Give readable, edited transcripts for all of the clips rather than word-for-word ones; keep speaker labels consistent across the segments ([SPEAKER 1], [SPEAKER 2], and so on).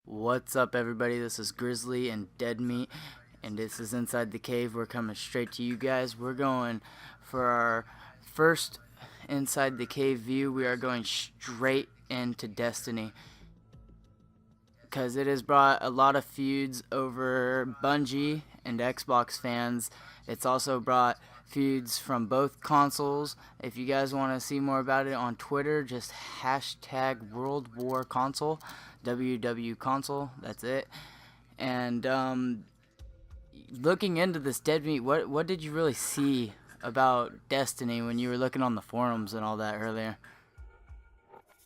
[SPEAKER 1] What's up, everybody? This is Grizzly and Dead Meat, and this is Inside the Cave. We're coming straight to you guys. We're going for our first Inside the Cave view. We are going straight into Destiny because it has brought a lot of feuds over Bungie and Xbox fans. It's also brought feuds from both consoles. If you guys want to see more about it on Twitter, just hashtag World War Console, WW Console. That's it. And looking into this Dead Meat, what did you really see about Destiny when you were looking on the forums and all that earlier?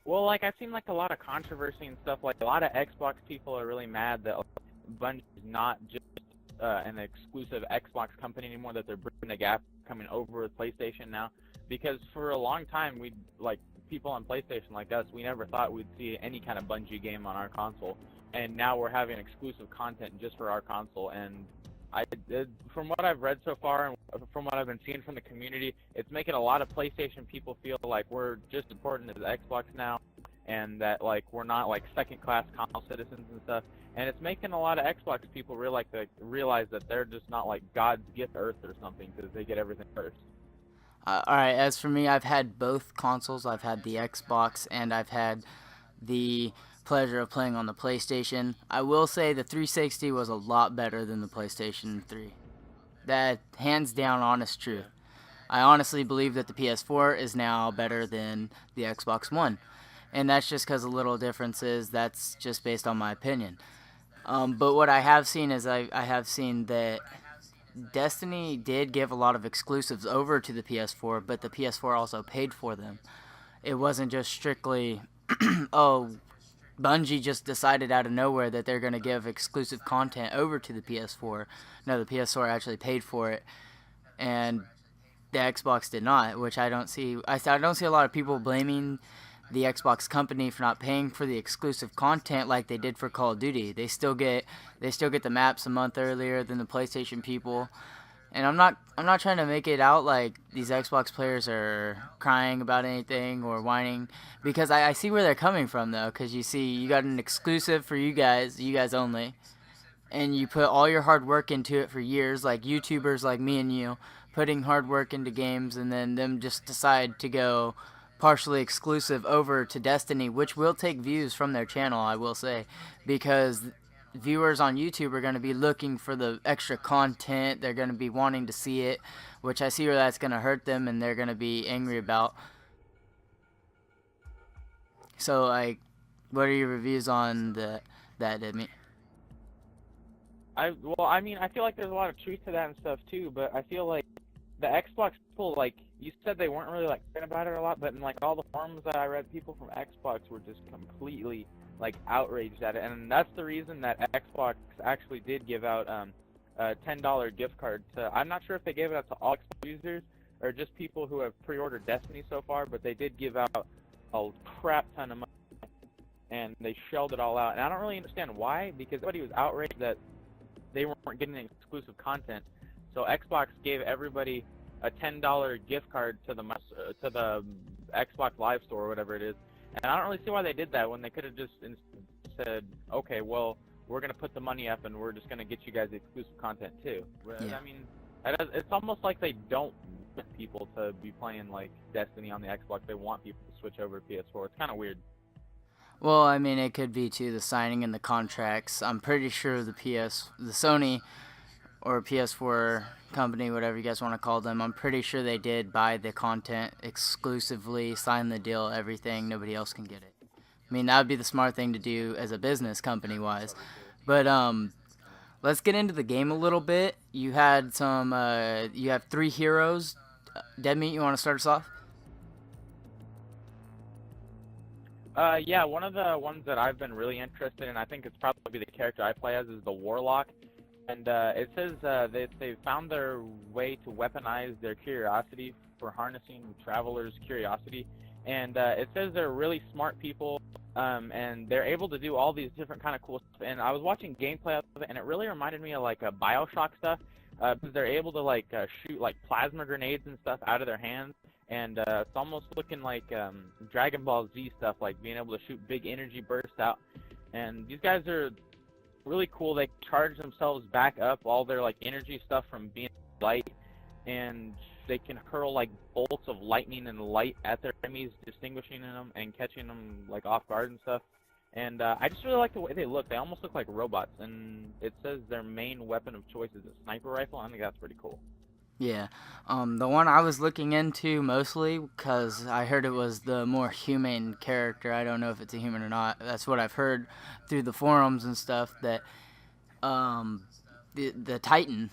[SPEAKER 2] Well, like, I've seen, like, a lot of controversy and stuff. Like, a lot of Xbox people are really mad that Bungie is not just an exclusive Xbox company anymore, that they're bridging the gap coming over with PlayStation now. Because for a long time, people on PlayStation like us, we never thought we'd see any kind of Bungie game on our console. And now we're having exclusive content just for our console. And from what I've read so far and from what I've been seeing from the community, it's making a lot of PlayStation people feel like we're just as important as Xbox now, and that like we're not like second-class console citizens and stuff. And it's making a lot of Xbox people realize that they're just not like God's gift to Earth or something, because they get everything first.
[SPEAKER 1] Alright, as for me, I've had both consoles. I've had the Xbox and I've had the pleasure of playing on the PlayStation. I will say the 360 was a lot better than the PlayStation 3. That hands down honest truth. I honestly believe that the PS4 is now better than the Xbox One. And that's just because of little differences. That's just based on my opinion. But what I have seen is I have seen that Destiny did give a lot of exclusives over to the PS4, but the PS4 also paid for them. It wasn't just strictly, oh, Bungie just decided out of nowhere that they're going to give exclusive content over to the PS4. No, the PS4 actually paid for it, and the Xbox did not, which I don't see. I don't see a lot of people blaming the Xbox company for not paying for the exclusive content like they did for Call of Duty. They still get the maps a month earlier than the PlayStation people. And I'm not trying to make it out like these Xbox players are crying about anything or whining, because I see where they're coming from though, because you see you got an exclusive for you guys only, and you put all your hard work into it for years, like YouTubers like me and you, putting hard work into games, and then them just decide to go partially exclusive over to Destiny, which will take views from their channel, I will say, because viewers on YouTube are going to be looking for the extra content. They're going to be wanting to see it, which I see where that's going to hurt them and they're going to be angry about. So, like, what are your reviews on that, Demi?
[SPEAKER 2] I mean, I feel like there's a lot of truth to that and stuff too, but I feel like the Xbox people, like, you said they weren't really, like, thinking about it a lot, but in, like, all the forums that I read, people from Xbox were just completely, like, outraged at it, and that's the reason that Xbox actually did give out a $10 gift card to, I'm not sure if they gave it out to all Xbox users or just people who have pre-ordered Destiny so far, but they did give out a crap ton of money, and they shelled it all out, and I don't really understand why, because everybody was outraged that they weren't getting exclusive content. So Xbox gave everybody a $10 gift card to the Xbox Live Store or whatever it is, and I don't really see why they did that when they could have just said, okay, well, we're gonna put the money up and we're just gonna get you guys exclusive content too.
[SPEAKER 1] Yeah.
[SPEAKER 2] I mean, it's almost like they don't want people to be playing like Destiny on the Xbox. They want people to switch over to PS4. It's kind of weird.
[SPEAKER 1] Well, I mean, it could be too the signing and the contracts. I'm pretty sure the Sony or PS4 company, whatever you guys want to call them, I'm pretty sure they did buy the content exclusively, sign the deal, everything. Nobody else can get it. I mean, that would be the smart thing to do as a business company-wise. But let's get into the game a little bit. You had you have 3 heroes. Dead Meat, you want to start us off?
[SPEAKER 2] Yeah, one of the ones that I've been really interested in, I think it's probably the character I play as, is the Warlock. And it says that they found their way to weaponize their curiosity for harnessing travelers' curiosity. And it says they're really smart people, and they're able to do all these different kind of cool stuff. And I was watching gameplay of it, and it really reminded me of like a Bioshock stuff, because they're able to like shoot like plasma grenades and stuff out of their hands. And it's almost looking like Dragon Ball Z stuff, like being able to shoot big energy bursts out. And these guys are really cool. They charge themselves back up, all their like energy stuff from being light, and they can hurl like bolts of lightning and light at their enemies, distinguishing them and catching them like off guard and stuff. And I just really like the way they look. They almost look like robots, and it says their main weapon of choice is a sniper rifle. I think that's pretty cool.
[SPEAKER 1] Yeah, the one I was looking into mostly because I heard it was the more humane character. I don't know if it's a human or not. That's what I've heard through the forums and stuff. That the Titan,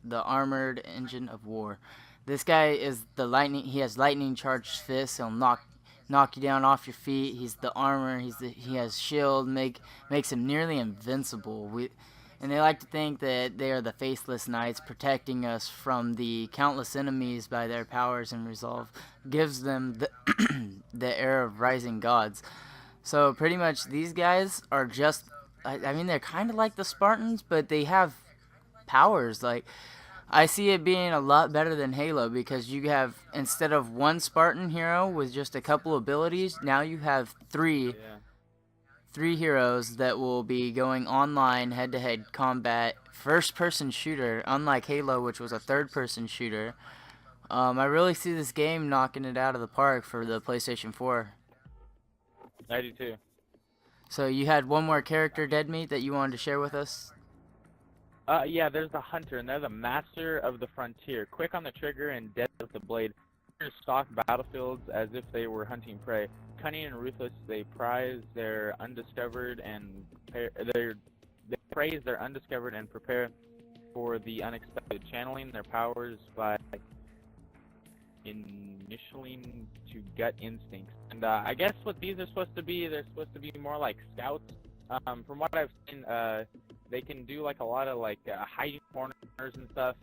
[SPEAKER 1] the armored engine of war. This guy is the lightning. He has lightning charged fists. He'll knock you down off your feet. He's the armor. He has shield. Makes him nearly invincible. And they like to think that they are the faceless knights protecting us from the countless enemies by their powers and resolve. Gives them the air of rising gods. So pretty much these guys are just, I mean, they're kind of like the Spartans, but they have powers. Like, I see it being a lot better than Halo because you have, instead of one Spartan hero with just a couple abilities, now you have three heroes that will be going online head-to-head combat, first-person shooter, unlike Halo, which was a third-person shooter. I really see this game knocking it out of the park for the PlayStation 4.
[SPEAKER 2] I do too.
[SPEAKER 1] So you had one more character, Dead Meat, that you wanted to share with us?
[SPEAKER 2] Yeah, there's the hunter, and they're the master of the frontier. Quick on the trigger and dead with the blade. Hunters stalk battlefields as if they were hunting prey. Cunning and ruthless, they prize their undiscovered and they praise their undiscovered and prepare for the unexpected, channeling their powers by initialing to gut instincts. And I guess what these are supposed to be, they're supposed to be more like scouts. From what I've seen, they can do like a lot of like hiding corners and stuff.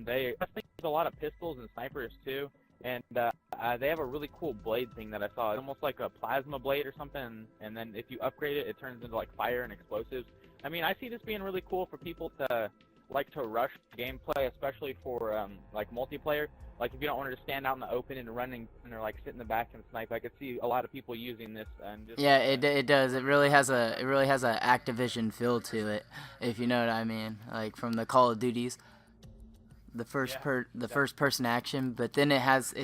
[SPEAKER 2] They use a lot of pistols and snipers too. And they have a really cool blade thing that I saw. It's almost like a plasma blade or something, and then if you upgrade it, it turns into like fire and explosives. I mean, I see this being really cool for people to like to rush gameplay, especially for like multiplayer. Like if you don't want to just stand out in the open and running or like sit in the back and snipe, I could see a lot of people using this. And just,
[SPEAKER 1] Yeah, it does. It really has a Activision feel to it, if you know what I mean. Like from the Call of Duties. The first person action, but then it has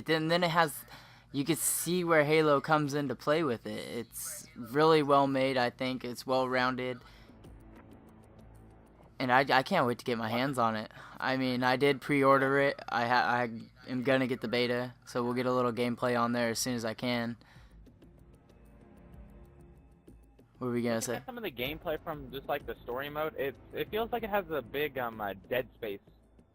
[SPEAKER 1] you can see where Halo comes into play with it. It's really well made. I think it's well rounded, and I can't wait to get my hands on it. I mean, I did pre-order it. I am gonna get the beta, so we'll get a little gameplay on there as soon as I can. What were we gonna say?
[SPEAKER 2] Some of the gameplay from just like the story mode, it feels like it has a big Dead Space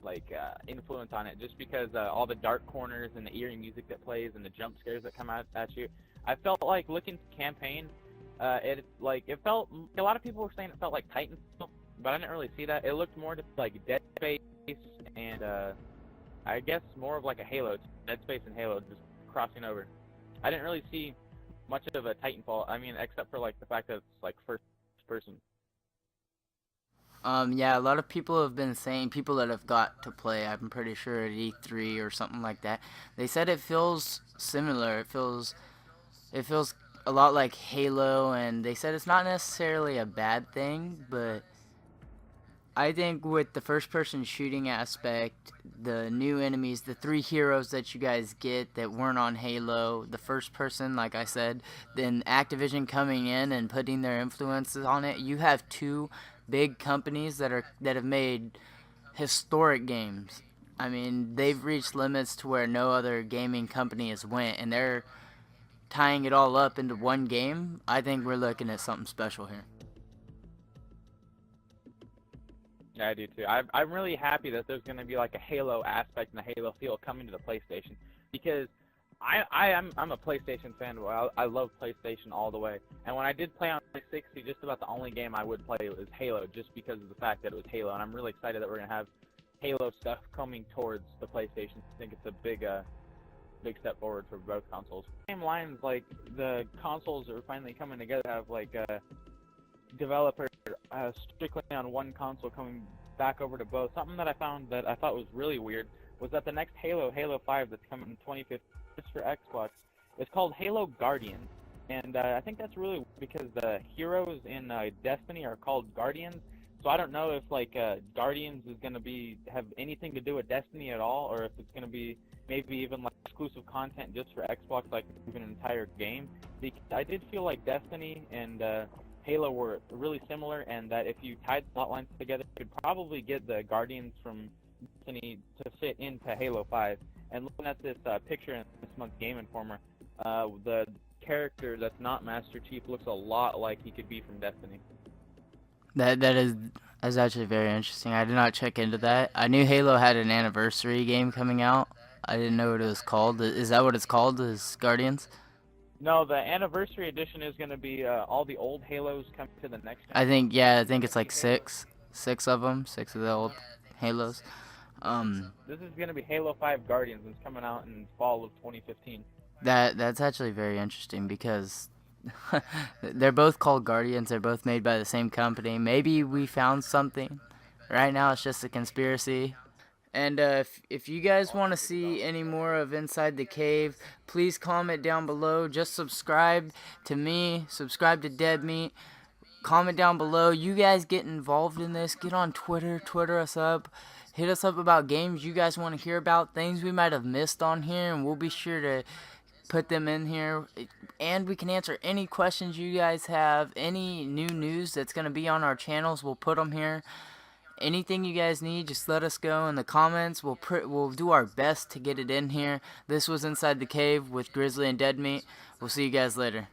[SPEAKER 2] like influence on it, just because all the dark corners and the eerie music that plays and the jump scares that come out at you. I felt like looking at the campaign, it felt, a lot of people were saying it felt like Titanfall, but I didn't really see that. It looked more just like Dead Space and I guess more of like a Halo, Dead Space and Halo just crossing over. I didn't really see much of a Titanfall, I mean, except for like the fact that it's like first person.
[SPEAKER 1] Yeah, a lot of people have been saying, people that have got to play, I'm pretty sure at E3 or something like that, they said it feels similar. It feels a lot like Halo, and they said it's not necessarily a bad thing, but I think with the first-person shooting aspect, the new enemies, the 3 heroes that you guys get that weren't on Halo, the first person, like I said, then Activision coming in and putting their influences on it, you have 2 big companies that have made historic games. I mean, they've reached limits to where no other gaming company has went, and they're tying it all up into one game. I think we're looking at something special here.
[SPEAKER 2] Yeah, I do too. I'm really happy that there's going to be like a Halo aspect and a Halo feel coming to the PlayStation, because I'm a PlayStation fan. Well, I love PlayStation all the way. And when I did play on 360, just about the only game I would play was Halo, just because of the fact that it was Halo. And I'm really excited that we're going to have Halo stuff coming towards the PlayStation. I think it's a big step forward for both consoles. Same lines, like the consoles are finally coming together. Have like a developer strictly on one console coming back over to both. Something that I found that I thought was really weird was that the next Halo 5 that's coming in 2015 for Xbox, it's called Halo Guardians. And I think that's really weird because the heroes in Destiny are called Guardians. So I don't know if like Guardians is gonna have anything to do with Destiny at all, or if it's gonna be maybe even like exclusive content just for Xbox, like even an entire game. Because I did feel like Destiny and Halo were really similar, and that if you tied plot lines together, you could probably get the Guardians from Destiny to fit into Halo 5. And looking at this picture in this month's Game Informer, the character that's not Master Chief looks a lot like he could be from Destiny.
[SPEAKER 1] That's actually very interesting. I did not check into that. I knew Halo had an anniversary game coming out. I didn't know what it was called. Is that what it's called? Is Guardians?
[SPEAKER 2] No, the anniversary edition is going to be all the old Halos coming to the next
[SPEAKER 1] I think
[SPEAKER 2] generation
[SPEAKER 1] it's like
[SPEAKER 2] of Halos.
[SPEAKER 1] six of them, six of the old Halos.
[SPEAKER 2] This is going to be Halo 5 Guardians, and it's coming out in fall of 2015.
[SPEAKER 1] That's actually very interesting because they're both called Guardians. They're both made by the same company. Maybe we found something. Right now, it's just a conspiracy. And if you guys want to see any more of Inside the Cave, please comment down below. Just subscribe to me, subscribe to Dead Meat. Comment down below. You guys get involved in this. Get on Twitter, Twitter us up. Hit us up about games you guys want to hear about, things we might have missed on here, and we'll be sure to put them in here. And we can answer any questions you guys have. Any new news that's going to be on our channels, we'll put them here. Anything you guys need, just let us go in the comments. We'll do our best to get it in here. This was Inside the Cave with Grizzly and Dead Meat. We'll see you guys later.